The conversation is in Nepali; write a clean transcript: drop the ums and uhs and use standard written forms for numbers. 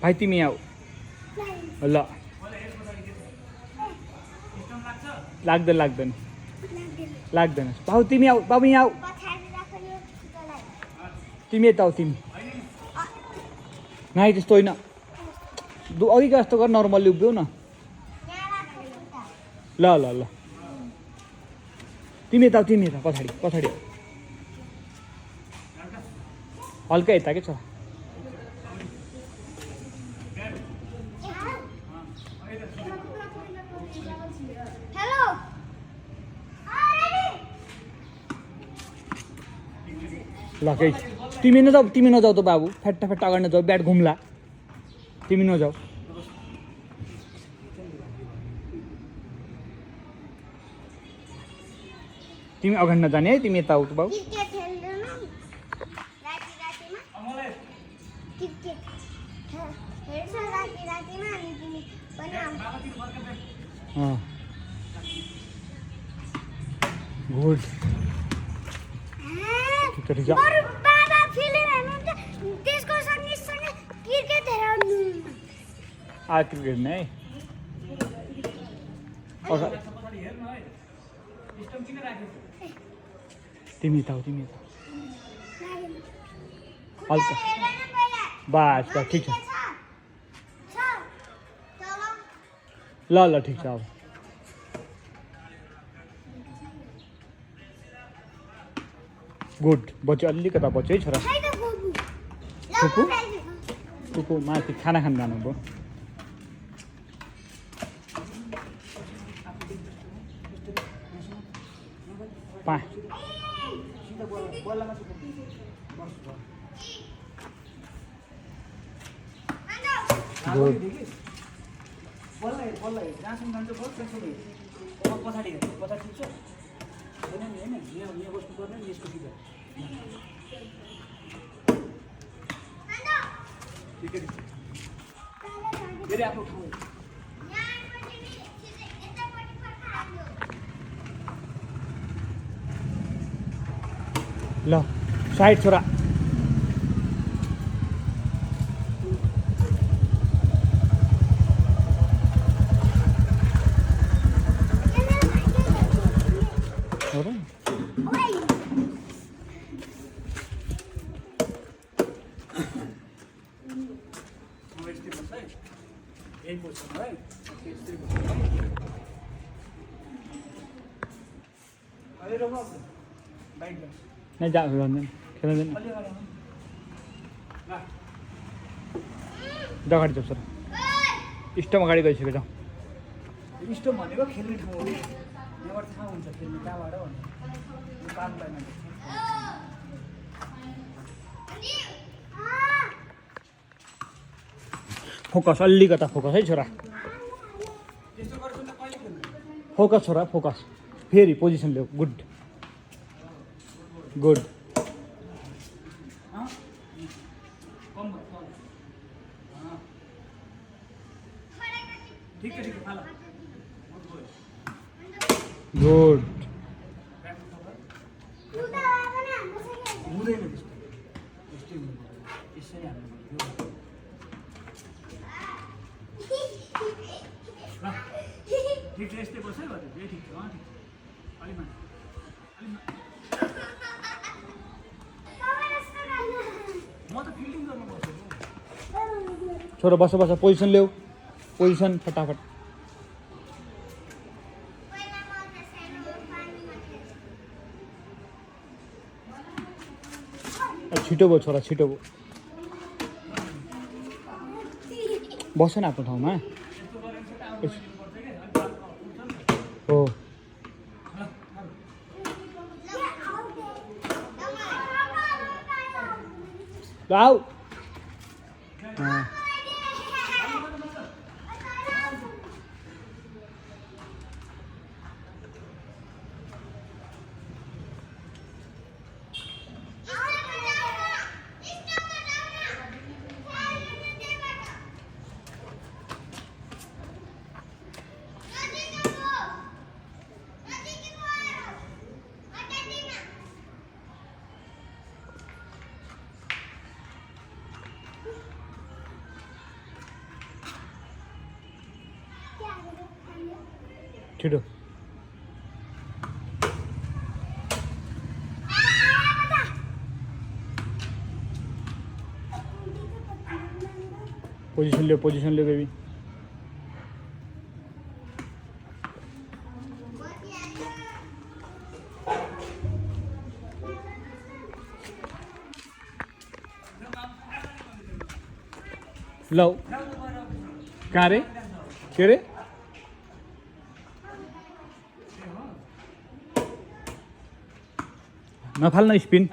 भाइ तिमी आऊ ल लाग्दैन बाबु तिमी आऊ बाबु यहाँ आऊ तिमी यता आऊ तिमी नाइ त्यस्तो होइन अघिको जस्तो गर नर्मल्ली उभिऊ न ल ल ल तिमी यता पछाडि हल्का यता के छ ल केही तिमी नजाऊ त बाबु फ्याट्टा अगाडि नजाऊ ब्याट घुम्ला तिमी नजाऊ तिमी अगाडि नजाने है तिमी यता आऊ त बाबु गुड क्रिकेट नै तिमी त हल्का बस ठिक छ ल ठिक छ अब गुड बच्यो अलिकता बच्यो है छोरा कुकु माथि खाना खान जानुभयो ल साइड छोरा नहीं जा खेल्दैन अगाडि जाऊ सर स्टम अगाडि गइसक्यो जाऊ स्टम भनेको खेल्ने ठाउँ हो यहाँबाट थाहा हुन्छ खेल्ने कहाँबाट भन्ने कामलाई फोकस अलिकता फोकस है छोरा फोकस छोरा फोकस फेरि पोजिसन ल्याऊ गुड गुड ठिक यस्तै बस्यो ठिक म त फिल्डिङ गर्नु पर्छ छोरा बस पोजिसन ल्याऊ पोजिसन फटाफट छिटो भयो छोरा छिटो भयो बस न आफ्नो ठाउँमा हो आऊ छिटो पोजिसन लियो बेबी लौ कहाँ रे के रे नफाल्न स्पिन